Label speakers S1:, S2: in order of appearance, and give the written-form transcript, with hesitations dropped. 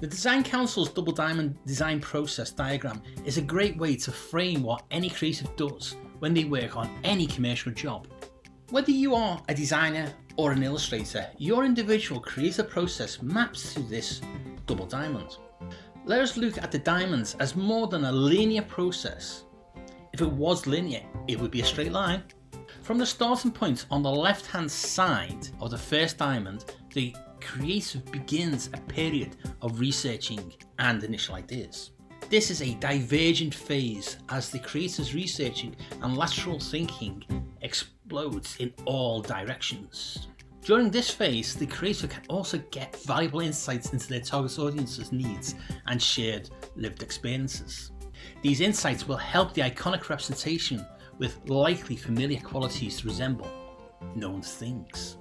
S1: The Design Council's double diamond design process diagram is a great way to frame what any creative does when they work on any commercial job. Whether you are a designer or an illustrator, your individual creative process maps to this double diamond. Let us look at the diamonds as more than a linear process. If it was linear, it would be a straight line. From the starting point on the left hand side of the first diamond, the creative begins a period of researching and initial ideas. This is a divergent phase as the creative's researching and lateral thinking explodes in all directions. During this phase, the creator can also get valuable insights into their target audience's needs and shared lived experiences. These insights will help the iconic representation with likely familiar qualities to resemble known things.